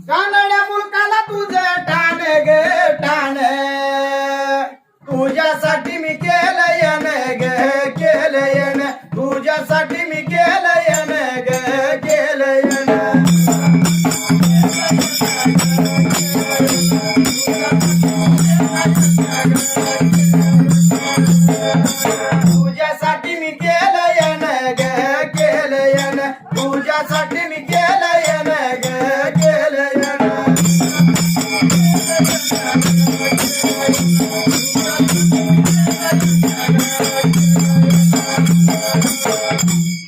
कानड्या मुलकाला तुझं ठाण गे ठाण, तुझ्यासाठी मी केलं येण ग केलं येण, तुझ्यासाठी मी केलं येण ग केलं येण. तुझ्यासाठी मी केलं येण ग केलं येण, तुझ्यासाठी मी केलं येण ग केलं येण.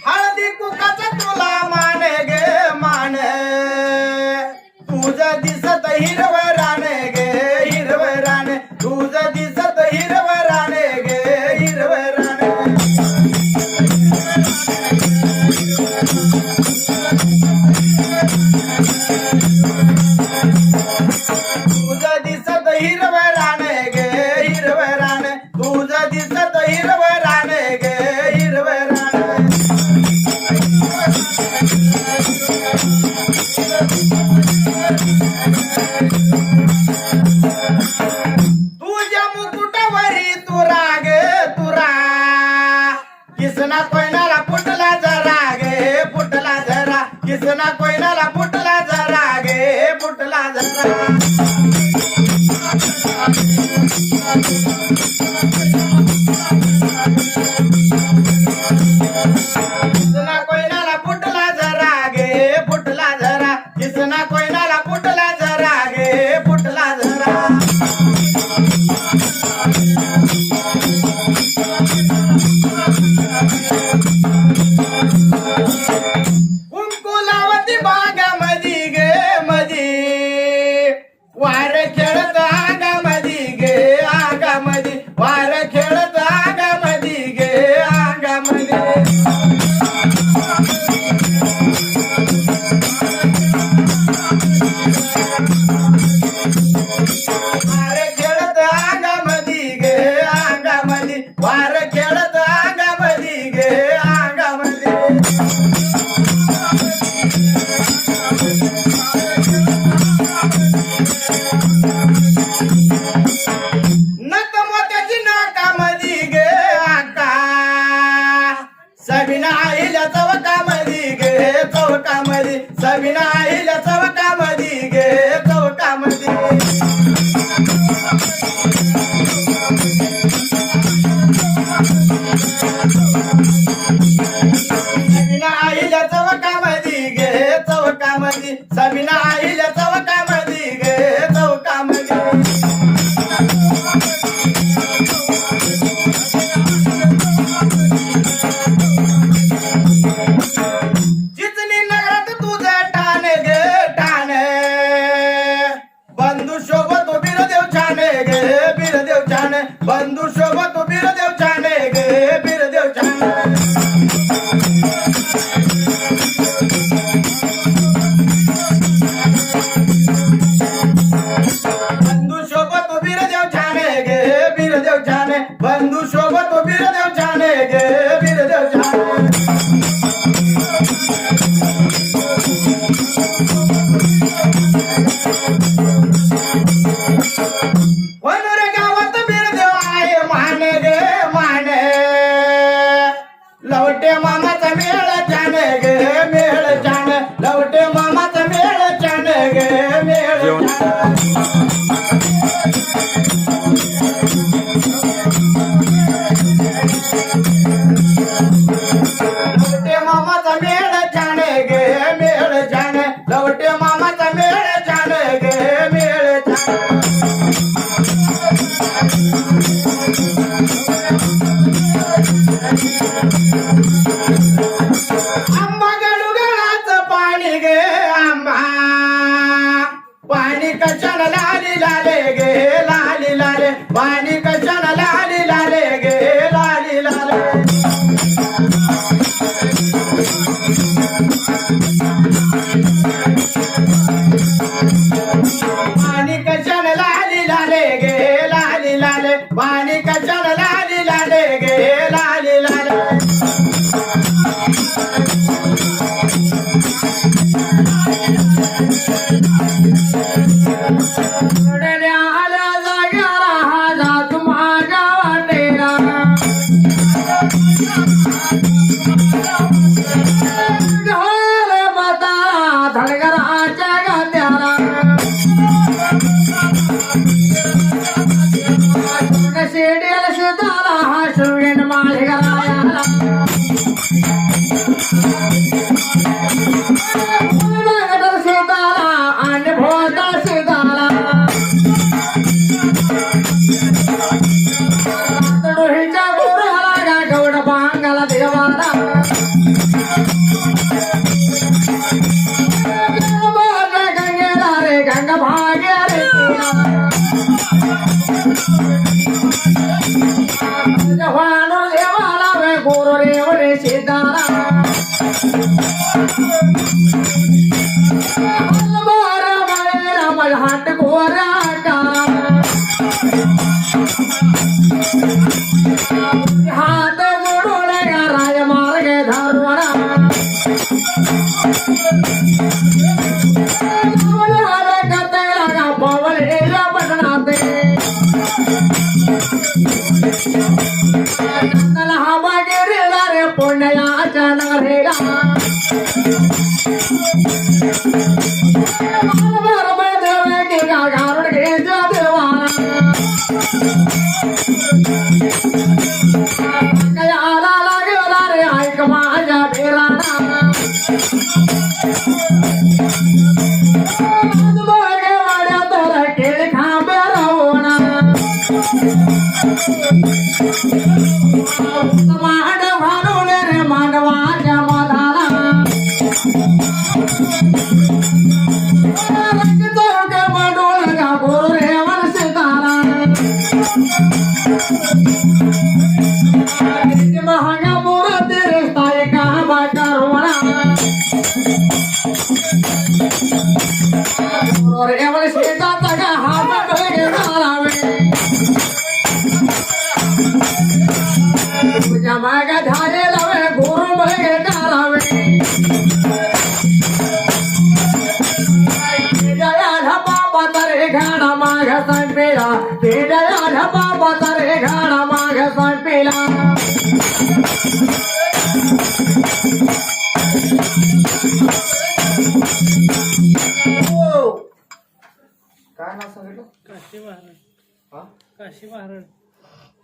हळदी कुकाचा तुला मान गे मान, तुझं दिसत हिरवं रान गे हिरवं रान, तुझं दिसत हिरवं रान गे हिरवं रान. तुझं दिसत हिरवं रान गे हिरवं रान, तुझं दिसत हिरवं रान गे हिरवं रान. तुझ्या मुकुटावरी तुरा गे तुरा, किसना कोयनाला फुटला जरा गे फुटला जरा, किसना कोयनाला फुटला जरा गे फुटला जरा. किसना कोयनाला फुटला जरा गे फुटला जरा, किसना कोयनाला फुटला जरा गे फुटला जरा. कुंकुलावती बागामधी गे मधी, वार खेळत आगामधी गे आगामधी, वार खेळत आगामधी गे आगामधी. वार खेळत आगामधी गे आगामधी, वार खेळत आगामधी गे आगामधी. नतमोत्याची नाकामधी गे आका, सबिना आईल्या चौकामधी गे चौकामधी, सबिना आईल्या चौकामधी गे चौकामधी. सबिना आईल्या चौकामधी गे चौकामधी, सबिना आईल्या चौकामधी गे चौकामधी. चिचणी नगरात तुझं ठाण गे ठाण, बंधू शोभत बिरदेव छान गे बिरदेव छान, बंधू शोभत बिरदेव छान गे बिरदेव छान. बंधू शोभत बिरदेव छान गे बिरदेव छान, बंधू शोभत बिरदेव छान गे बिरदेव छान. वनोरे गावात बिरदेव आहे मान गे मान, लवटे मामाचा मेळ छान गे मेळ छान, लवटे मामाचा मेळ छान गे मेळ छान. लवटे मामाचा मेळ छान गे मेळ छान, लवटे मामाचा मेळ छान गे मेळ छान. आंबा गडुगळाचं पाणी गे आंबा, पाणी कशाला लाली लाले गे लाली लाले,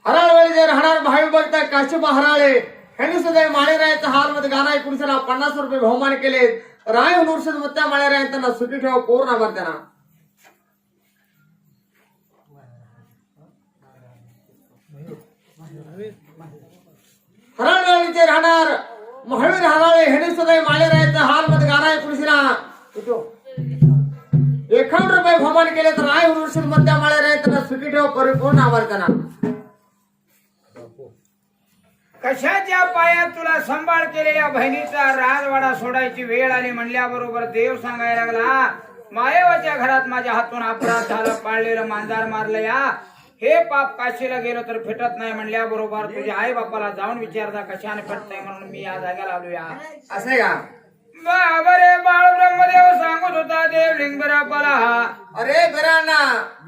हराळवाडी राहणार भावी भक्त काशी महाराळे ह्यांनी सुद्धा माळेरायाचा हाल मध्ये गाणं ऐकून 50 रुपये बहुमान केले. राय हुनूरशद मुत्या माळेराय त्यांना सुखी ठेवा पूर्ण आभार त्यांना. हराळवाडीचे राहणार महावीर हराळे ह्यांनी सुद्धा माळेरायाचा हाल मध्ये गाणं ऐकून 51 रुपये बहुमान केले. तर राय हुनूरशद मुत्या माळेराय त्यांना सुखी ठेवा परिपूर्ण आभार त्यांना. कशाच्या पायात तुला सांभाळ केलेल्या बहिणीचा राजवाडा सोडायची वेळ आली म्हणल्याबरोबर देव सांगायला लागला, मायेवाच्या घरात माझ्या हातून अपराध झाला, पाळलेलं मांजार मारलं या, हे पाप काशीला गेलं तर फेटत नाही म्हणल्याबरोबर तुझ्या आई बापाला जाऊन विचारता कशाने फेटतंय म्हणून मी या जागेला आलो या. असे का बाबरे बाळ ब्रह्मदेव सांगत होता देव लिंगरापाला. अरे बिरांना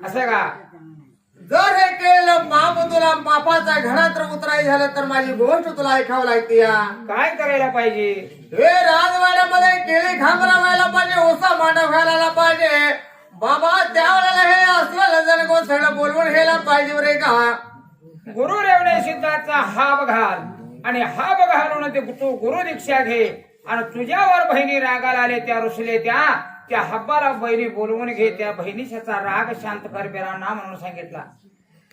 असं का जर हे केलेलं पाप तुला पापाचा घरात उतराई झालं तर माझी गोष्ट तुला ऐकावं लागते. या काय करायला पाहिजे? हे राजवाड्यामध्ये केळी खांबरा व्हायला पाहिजे, ओसा मांडव घालायला पाहिजे. बाबा त्यावेळेला हे असलेलं जण कोण सगळं बोलवून घ्यायला पाहिजे रे का. गुरु रेवणे सिद्धाचा हाब घाल आणि हाब घालून ते तू गुरु दीक्षा घे आणि तुझ्यावर बहिणी रागाला आले त्या रुसले त्या हब्बाला बहिणी बोलवून घे, त्या बहिणीचा राग शांत कर बिरांना म्हणून सांगितला.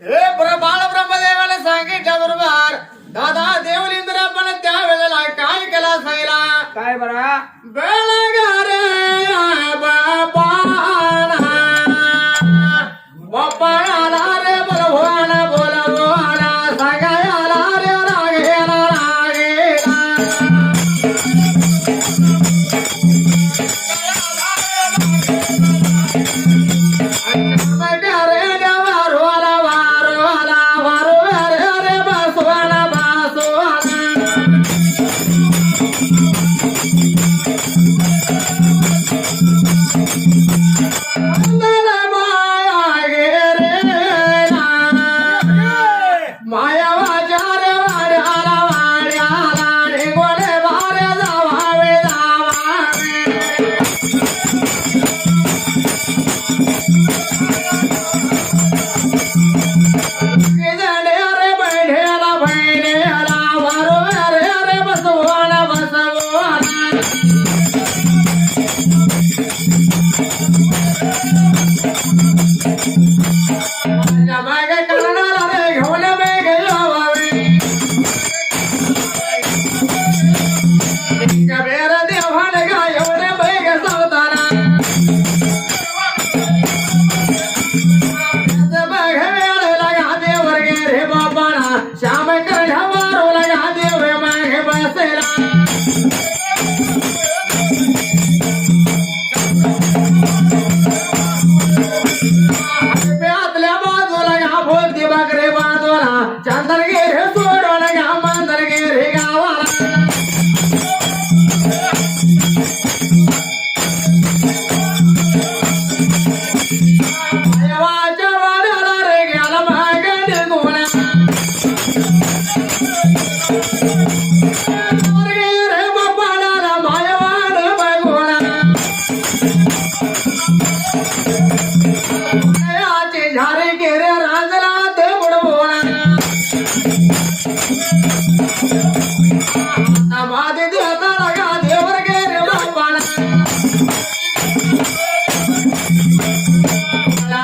हे बाळ ब्रह्मदेवाला सांगितल्या बरोबर दादा देवलिंद्र पण त्या वेळेला काय केला सांगितला काय बरा बेळगारे बापाला रे बोलवाना बोलवाना सगळ्याला रे रागेला रागेला. बघ वेळ लगा देवर गे रे बापाना श्याम कर मारू लगा देव मागे बसेला आतल्या बाजूला घा भोवती बकरे बाजूला चंदन गे रे सोडून घ्या मांदर गे रे गावाला देवाच्या वाड्याला रे गेला मागे निघून गे रे बापाला मायवाड बघून आचे झारे गेरे राजला ते बुडवून माझे देता लगा देवर गेरे बापाला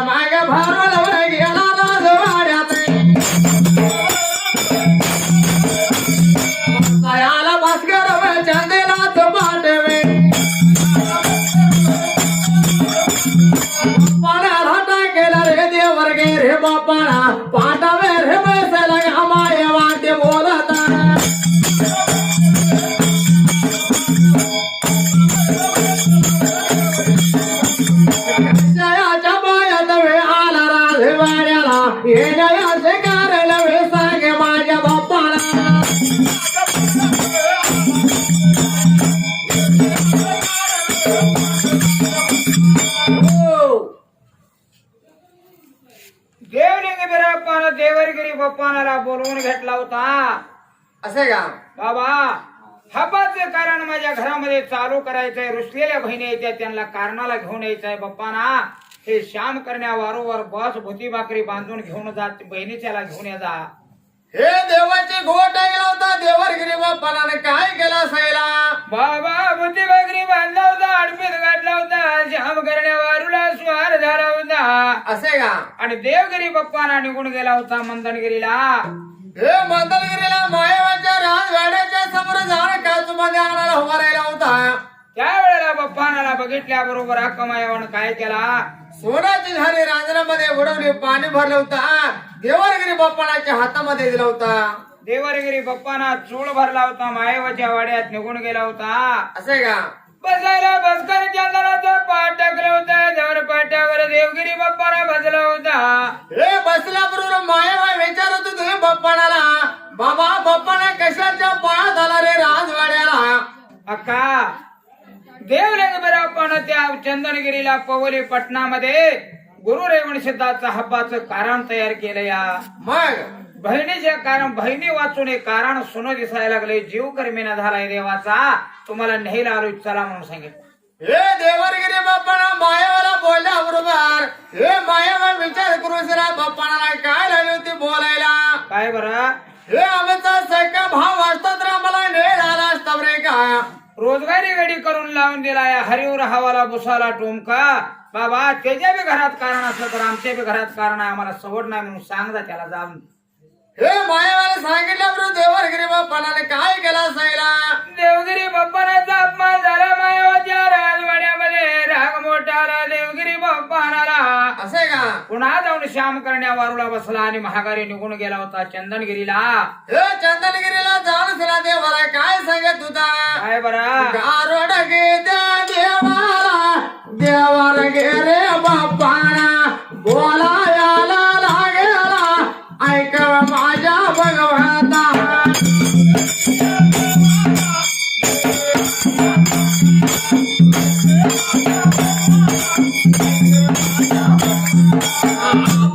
मागे भारवलं गेला राजवाड्यात आला भास्कर चंदेला पाठवे पाण्याला टाकेला रे देवर गे रे बापाला पाठावे रे बसला घामाये वाटे बोलता जयाच्या बायात वे आला राजवाड्याला हे जयाचे कारण वे सांगे माझ्या बापाला देवलिंग बिराप्पानं देवरगिरी बाप्पानाला बोलवून घेतला होता. असे का बाबा हबाचं कारण माझ्या घरामध्ये चालू करायचंय. रुसलेल्या बहिणी येत्या त्यांना कारणाला घेऊन यायचंय. बाप्पाना हे श्याम करण्या वारंवार बस भूती भाकरी बांधून घेऊन जात बहिणीच्याला घेऊन या जा. हे देवाची गोट गेला होता देवरगिरी बाप्पाने काय केला सैला बाबा भूती भाकरी बांधला होता. आडपीत गाठला होता. श्याम करण्या वारूला स्वार झाला होता. असे का आणि देवगिरी बाप्पाना निघून गेला होता मंदनगिरीला. हे मंदलगिरीला मायावाच्या राजवाड्याच्या समोर जाण काचूमध्ये आणायला उभा राहिला होता. त्यावेळेला बाप्पानाला बघितल्याबरोबर अक्कमायावानं काय केला. सोन्याची झाडी रांजणामध्ये उडवली पाणी भरलं होता. देवरगिरी बाप्पाच्या हातामध्ये दिला होता. देवरगिरी बाप्पाना चूळ भरला होता. मायवाच्या वाड्यात निघून गेला होता. असे का बसायला बसकर चंदनाचा पाठ टाकलं होता. जवळ पाट्यावर देवगिरी बाप्पाला बसला होता. हे बसल्याबरोबर मायाबाई विचारत होते बाप्पाला बाबा बाप्पाने कशाच्या पायात आला रे राजवाड्याला. अक्का देवलिंग बिराप्पानं त्या चंदनगिरीला पवली पटणामध्ये गुरु रेवण सिद्धाचा हब्बाचं कारण तयार केलं. या मग बहिणीचे कारण बहिणी वाचून हे कारण सुन दिसायला लागले. जीव कर्मीना झालाय देवाचा. तुम्हाला न्यायला आलो चला म्हणून सांगितलं. हे देवरगिरी बाप्पाना मायावाला बोलल्या बरोबर हे मायाबाई विचार करू बाप्पाना काय लागली होती बोलायला. काय बरं हे आमचा सख्या भाव असता तर आम्हाला नेळ आला असता रे का. रोजगारी गडी करून लावून दिला. या हरिवर हवाला बुसाला टोमका. बाबा त्याच्या बी घरात कारण असलं तर आमच्या बी घरात कारण आहे. आम्हाला सवड नाही म्हणून सांग जा त्याला जाऊन. हे मायावाला सांगितल्याबरोबर देवरगिरी बाप्पाने काय केला सैला. देवगिरी बाप्पानाचा अपमान झाला. मायावाच्या राजवाड्यामध्ये राग मोठा आला. देवगिरी बाप्पानाला असे का पुन्हा जाऊन श्याम करण्या वारूला बसला आणि महागारी निघून गेला होता चंदनगिरीला. हे चंदनगिरीला जाऊन सला देवाला काय सांगत होता. काय बरं गारोड गे त्या देवाला देवार गे रे बाप्पाना बोलायला लागेला ऐक माझ्या भगवंता.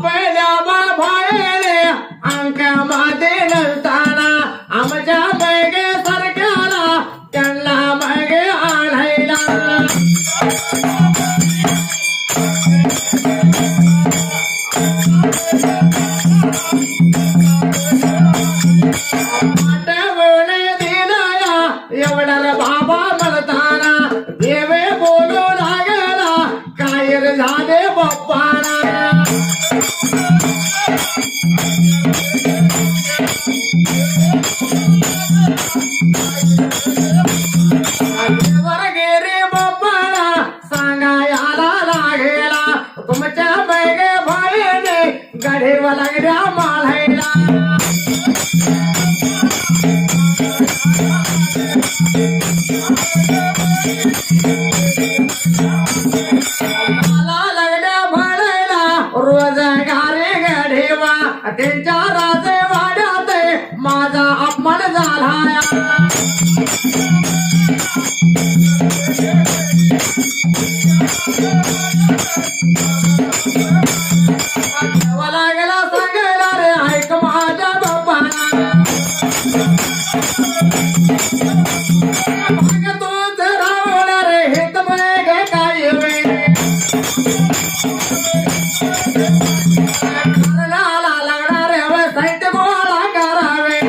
पहिल्या बाबाने अंकामध्ये नसताना आमच्या मैगे सारख्याला त्यांना मैगे आणायला. एवढा बाबा म्हणताना देवे बोलू लागला काय झाले बाप्पाना. गेरे बाप्पाला सांगायला लागेला तुमच्या बैगे गढेवा लागल्या माळायला मला लागल्या म्हणायला रोज गारे गढेवा त्यांच्या राजे वाड्यात माझा अपमान झाला लागला सांगायला रे ऐक माझ्या बापाना मग तूच रावला रे हे तर मग काय करणाला लागणार रे साहित्य गोळा करावे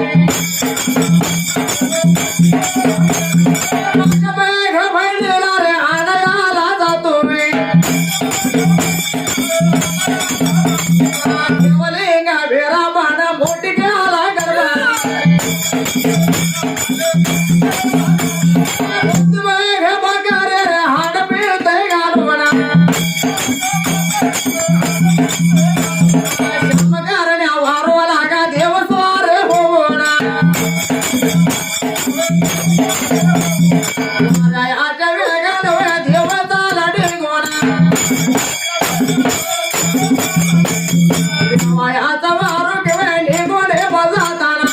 मग मेघ भरलेला रे आणायला जातो मी शिवलिंगा भेरा बाणा मोठी घ्याला गरबा मेघ बगारे रे हाड पिळते घालवणा शमगारण्या वारवा लागा देवस्वार होवणा आच्या वेगानं देवता लाडेगोणा आता वारू केवे निघोने बजाताना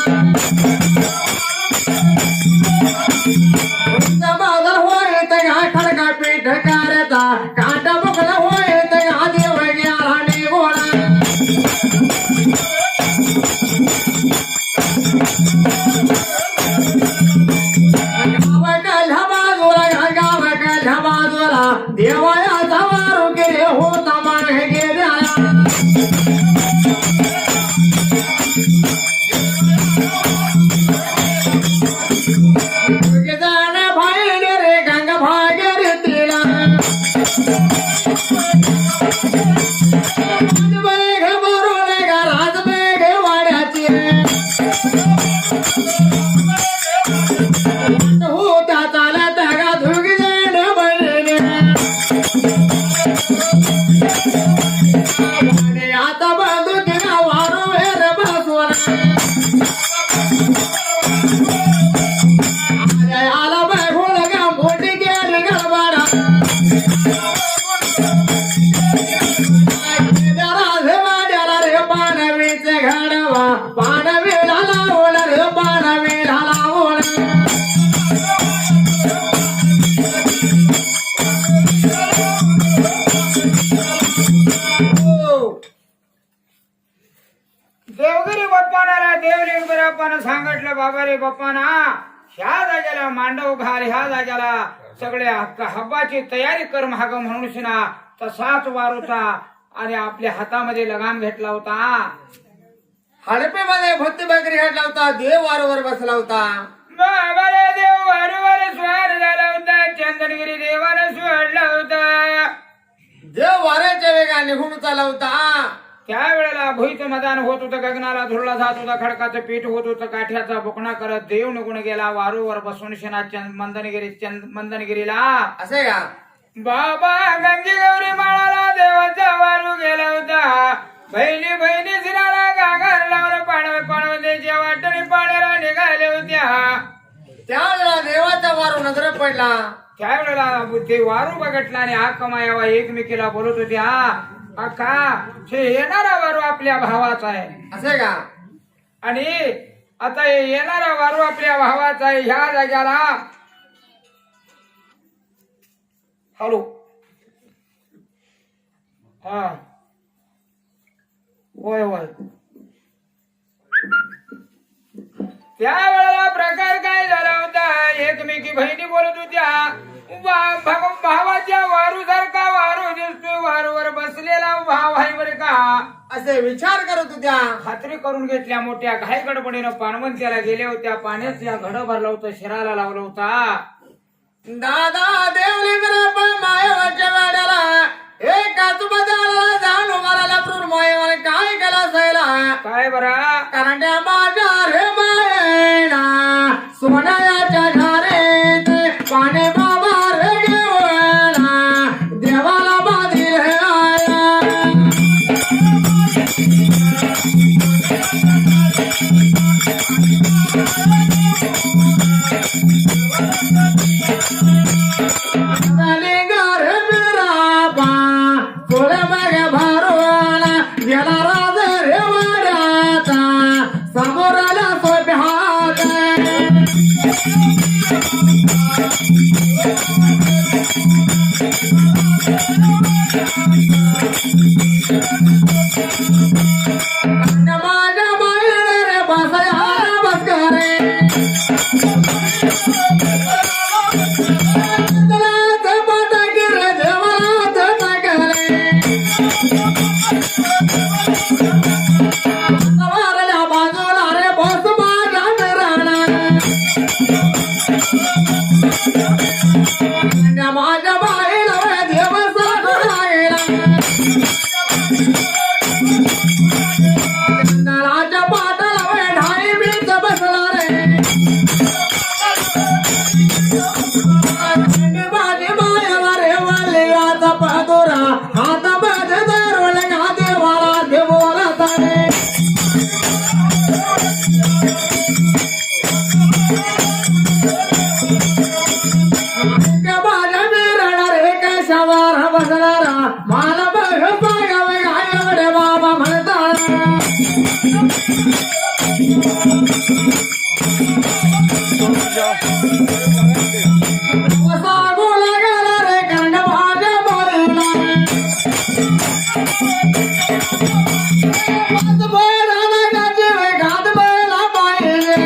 बाजार होय तया खडका पीठ करता काटा बकला होय तया देव गेला निघोणा गाव कल्हा बाजूला देवायाचा वारू केले होता मान गेल्या आता बाजू केला वारू वेर बसवला आला बाय घोडगा मोठी गेली गडबडा राधे वाड्याला रे पानवीचे घडवा पानवीला लावला रे पानवीला लावला देवगिरी बाप्पाला देवलिंग बाप्पानं सांगितलं बाबा रे बाप्पाना ह्या जाग्याला मांडव घाल ह्या जाग्याला सगळ्या हब्बाची तयारी कर महाग म्हणून शिना तसाच वारूचा आणि आपल्या हातामध्ये लगाम घेतला होता हडपेमध्ये भक्ती भाकरी घातला होता देव वारंवार बसला होता बाबा रे देव वारंवार स्वार झाला होता चंदनगिरी देवानं सोडला होता देव वाऱ्याच्या वेगा निघून चालला होता त्यावेळेला भुईचं मैदान होत होतं गगनाला धुरला जात होता खडकाचं पीठ होत होतं काठ्याचा बुकणा करत देव निघून गेला वारूवर बसून शेना मंदनगिरीला असे का बाबा गंगी गौरी माळाला देवाचा वारू गेला होता बहिणी बहिणी सिराला गागर लावून पाणवे त्याच्या वाटेने पाण्याला निघाले होत्या त्यावेळेला देवाचा वारू नजर पडला त्यावेळेला ते वारू बघटला आणि हा कमायावा एकमेकीला बोलत होत्या अक्का हे येणारा वारू आपल्या भावाचा आहे असे का आणि आता येणारा वारू आपल्या भावाचा आहे ह्या जाग्याला हॅलो हा होय होय त्यावेळेला प्रकार काय झाला होता एकमेकी बहिणी बोलत होत्या भावाच्या वारू सारखा वारू दिसतोय वारूवर बसलेला भाव आहे बरे का असे विचार करत होत्या खात्री करून घेतल्या मोठ्या घाई गडबडीनं पाणवंत्याला गेल्या होत्या पाण्यात या घडं भरलं होतं शिराला लावलं होता दादा देवलिंगरा पण मायावाच्या वाड्याला एकाच बदला जाऊन उभाराला प्रभू मायावाने काय केला सैला काय बरा कारण त्या माझ्या रे मायना सोन्याच्या झारेत पाणी बाबा रे गेला देवाला बाधी रे आया महाराज रे वाड्याचा समोर आला सोप्या हात माझ्या मायला रे बसया बसकारे माझ्या बाईला देव राजा पाटाला ढाई मीच बसला रे माझी मायाला रे वाले आता पादोरा आता माझ्या दारोळ का देवाला देवोला रे बसणारा मला बघ बघावे गायवडे बाबा म्हणतात सांगू लागला रे कारण माझ्या बोलला घात बैला पाहिजे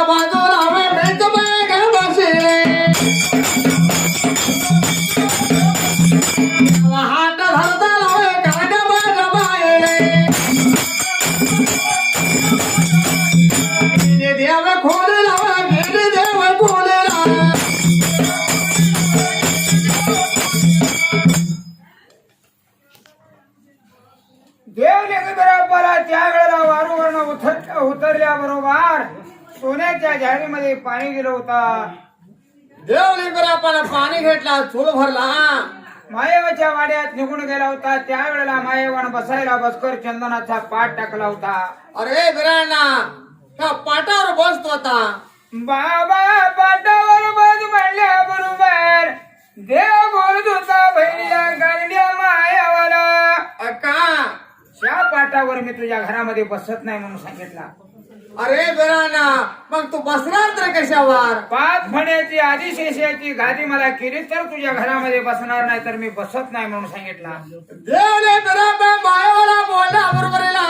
बाजूला वेळेच बघ बसले हात धरता लावे कारण माझ्या बायले देव खोल लावा गेले देव खोल देव लेखबराबरा त्या वेळेला वारूवरनं उतरल्या बरोबर सोन्याच्या झाडीमध्ये पाणी गेलं होता. देवलिंगरा पाणी घेतला चूल भरला मायेवाच्या वाड्यात निघून गेला होता. त्यावेळेला मायेवान बसायला बसकर चंदनाचा पाठ टाकला होता. अरे बिराणा त्या पाटावर बसतो होता. बाबा पाटावर बस म्हणल्या बरोबर देव बोलत होता बहिणीला गांड्या मायावाला अक्का त्या पाटावर मी तुझ्या घरामध्ये बसत नाही म्हणून सांगितला. अरे बिराणा मग तू बसणार तर कशावर? पाच फण्याची आदिशेषाची गादी मला केली तर तुझ्या घरामध्ये बसणार नाही तर मी बसत नाही म्हणून सांगितला. देवले बिराबा मायावाला बोलला बरोबरीला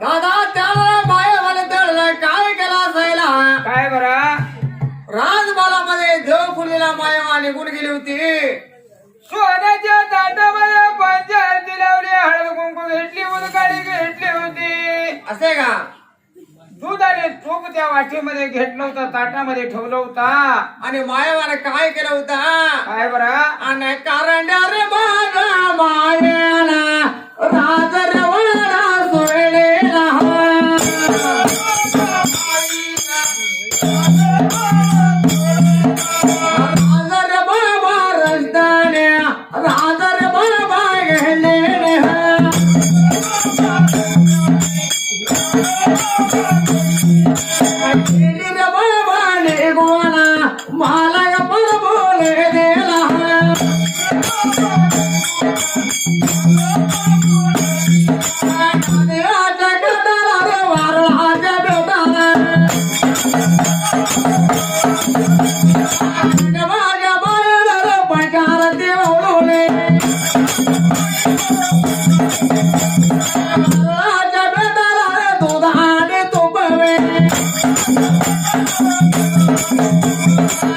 दादा त्याला मायावाले तळलं काय केला असायला काय बरा राजबालामध्ये देवफुलीला मायावा निघून गेली होती. सोन्याच्या ताटामध्ये पंचारती लावली हळद कुंकू घेतली उदकाडी घेतली होती. असे का? दूध आणि तूप त्या वाटीमध्ये घेतलं होतं ताटामध्ये ठेवलं होता. आणि मायावाने काय केलं होतं? काय बरा आणि कारण रे माझा मायाला राज रवळला सोडलेला राजर बाबा रस्ताने राजर बाबा गेलेले बाबा निघोना मला पर बोले दिला वारळाच्या बेटाला माझ्या बायला पचार देवले वारळाच्या बेटाला दुधाने तुपवे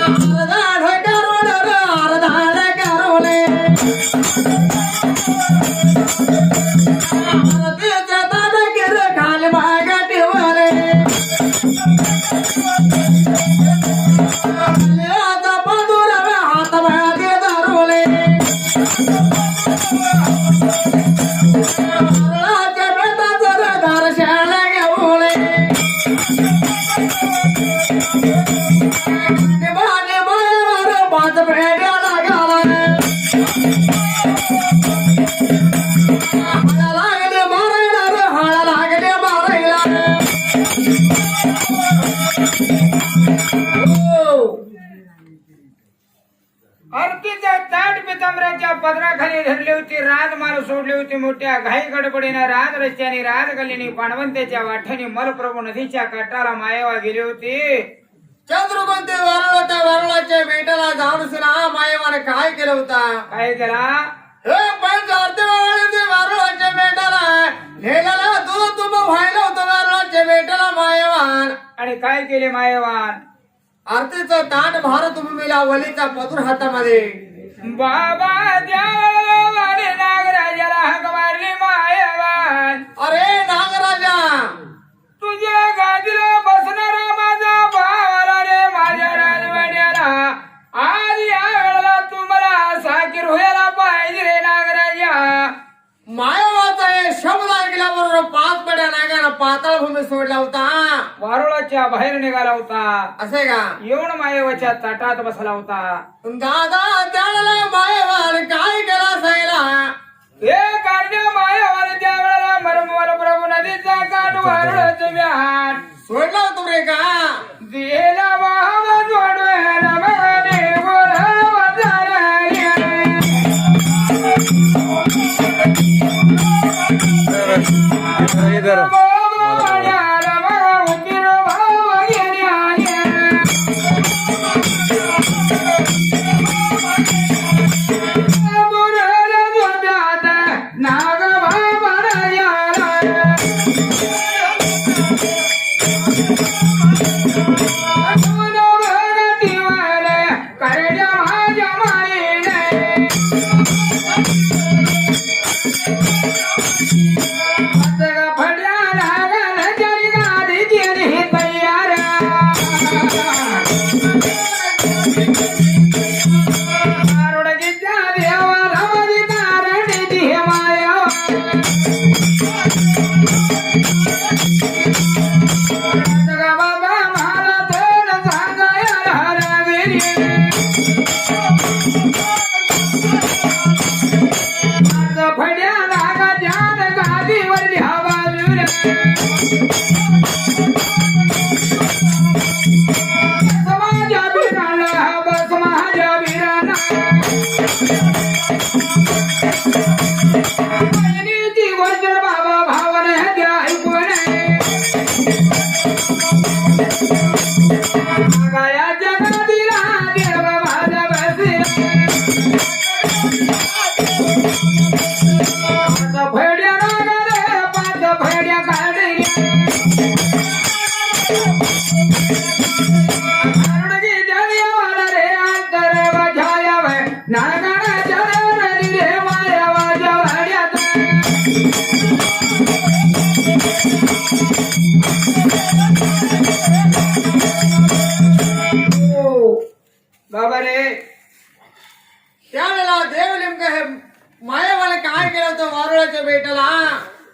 अर्धा ढकारोले अर्धा ढकारोले आरतीच्या दादागिर खाली भागा ठेवले आता पादुर हात भागे धरवले अर्धाच्या बेटाचं दर्शन घेवले माझे मायावर पाच फेड्या लागले मारायला रे हाळा लागले मारायला आरतीच्या ताट पितांबऱ्याच्या पदराखाली धरली होती, राजमाल सोडली होती. मोठ्या घाई गडबडीनं राज रस्त्याने राजगल्लीने पाणवंत्याच्या वाठाने मलप्रभू नदीच्या काठाला मायेवा गेली होती. चंद्रकोंते वारुळाच्या बेटाला जाऊन सुना मायेवाने काय केलं होता? काय केला? हे पण वारुळाच्या बेटाला नेलेला दूध तुम व्हायला होतं वारुळाच्या बेटाला मायेवान. आणि काय केले मायेवान? आरतीचं ताट भार तुम्ही मिला वलीचा पदूर हातामध्ये. बाबा द्यावाले नागराजाला हाक मारली मायेवान. अरे नागराजा, तुझ्या गादीला बसणारा माझा भावाला रे माझ्या राजवाड्याला आज या वेळेला तुम्हाला साकीर व्हायला पाहिजे रे नागराजा. मायावाचा हे शब्द ऐकल्याबरोबर 5 पड्या नागानं पाताळ भूमी सोडला होता. वारुळाच्या बाहेर निघाला होता. असे का? येऊन मायेवाच्या ताटात बसला होता. दादा त्याला मायेवान काय केला सायला? हे कार्य मायेवान त्या वेळेला मरमवल प्रभू नदीचा काठ वारुळाचं व्यान सोडला तुम्ही का? दिला वाहवा जोडवेला मगने बोलावा बाबा रे. त्यावेळेला देव नेमकं हे मायावाने काय केलं होतं वारुळाच्या बेटाला?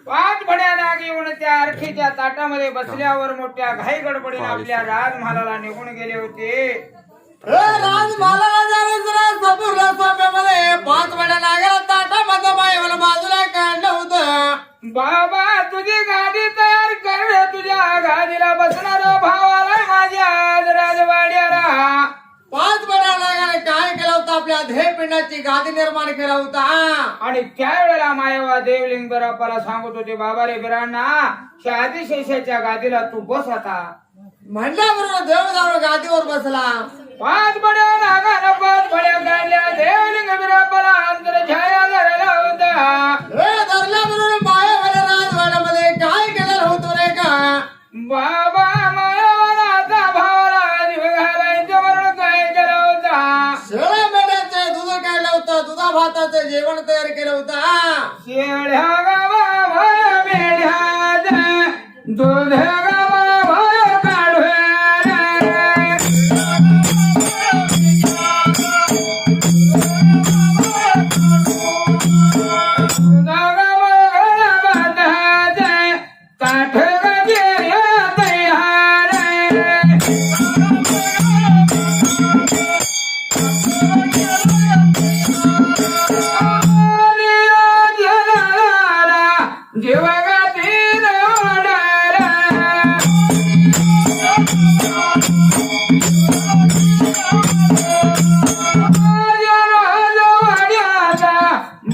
5 भड्या नाग येऊन त्या आरखीच्या ताटामध्ये बसल्यावर मोठ्या घाई गडबडीने आपल्या राजमहालाला निघून गेले होते. राजमहालाला जाण्याचं सपूरला सोप्यामध्ये 5 भड्या नागाला ताटामध्ये मायावाला बाजूला काढलं होतं. बाबा तुझी गादी तयार कर, तुझ्या गादीला बसणार भावाला माझ्या राजवाड्याला. 5 भड्या नागाने काय केलं होतं? आपल्या देहपिंडाची गादी निर्माण केला होता. आणि त्यावेळेला मायवा देवलिंग बरापाला सांगत होते, बाबा रे बिरांना आदिशेषाच्या गादीला तू बस आता. म्हणल्याबरोबर देवदार गादीवर बसला. 5 भड्या नागानं 5 भड्या काढल्या. देवलिंग बिरापाला अंतर छाया धरला होता. धरल्याबरोबर मायावाल्या राजवाड्यामध्ये काय केलेलं होतं रे का? बाबा मायावाला भावाला जीव घालायचं म्हणून काय केलं होता? शेळ्या मेंढ्याचे दूध काढलं होतं, दुधा भाताचं जेवण तयार केलं होतं. शेळ्या गावा भय मेढ्यात दूध गावा भय काढू. जीवगाती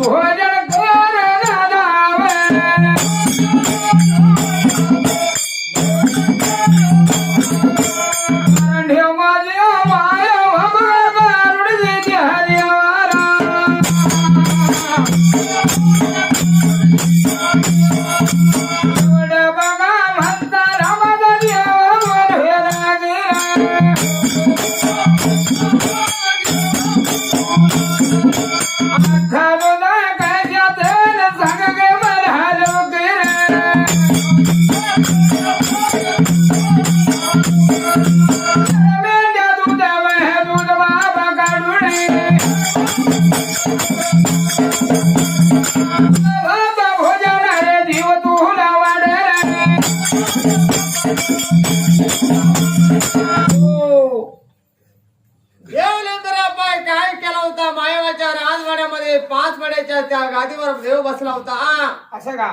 भोजन कर दादावर ठेव माझी माया भगवान देते हरिवारा बघा म्हणता रामाचा देव हेरा गेला खालून कशात सांग गे मला लोक मेंढ्या दुधावर दूध बाबा काढून बाबा भोजन रे जीव तुला वाढेल देवलेंद्राबाई काय केला होता मायवाच्या राजवाड्यामध्ये 5 मड्याच्या त्या गादीवर देव बसला होता असं का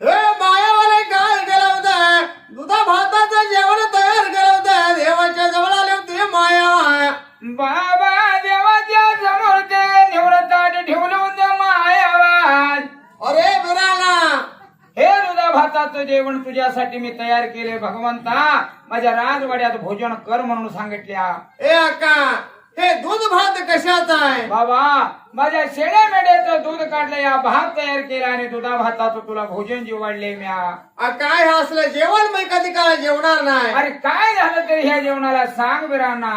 हे मायावाले काय केलं होतं दुधा भाताचं जेवण तयार केलं होतं देवाच्या जवळ आले होते माया बाबा देवाच्या समोर ते निवृत्त ठेवलं होतं मायावाद अरे बिराला हे दुधा भाताचं जेवण तुझ्यासाठी मी तयार केले भगवंता माझ्या राजवाड्यात भोजन कर म्हणून सांगितल्या ए अक्का हे दूध भात कशाचा आहे बाबा माझ्या शेळ्या मेंढ्याचं दूध काढलं या भात तयार केला आणि दुधा भाताचं तुला भोजन जेवाडले म्या काय हे असलं जेवण मी कधी काय जेवणार नाही अरे काय झालं तरी ह्या जेवणाला सांग बिरांना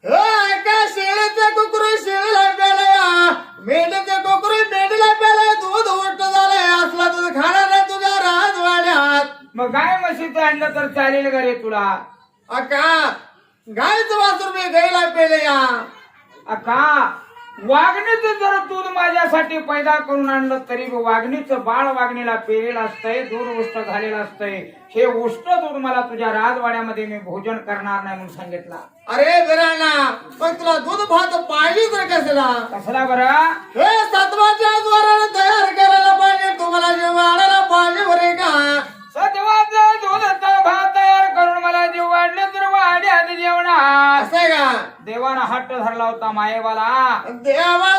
एका शेळीचे कुकरू शेळीला पेलया मेंढीचे कुकरू मेंढीला पेलय दूध उलट झालंय असला दूध खाणार नाही तुझ्या राजवाड्यात मग गाय म्हशीचं आणलं तर चालेल का रे तुला अक्का गायचं वासरू मी गायला पेलया अका वाघणीचं जर दूध माझ्यासाठी पैदा करून आणलं तरी वाघणीचं बाळ वाघणीला पेरेलं असतंय दूध उष्ट झालेलं असतंय हे उष्ट दूध मला तुझ्या राजवाड्यामध्ये मी भोजन करणार नाही म्हणून सांगितलं अरे बिराणा पण तुला दूध भात पाहिजे तर कसला कसला बरं हे सत्वाच्या द्वाराने तयार करायला पाहिजे तुम्हाला जेवायला पाहिजे बरे का सत्वाचं दूधचं भात तयार करून मला जीव वाढले तर वाढे आधी जेवणार असं का देवानं हट्ट धरला होता मायेवाला देवा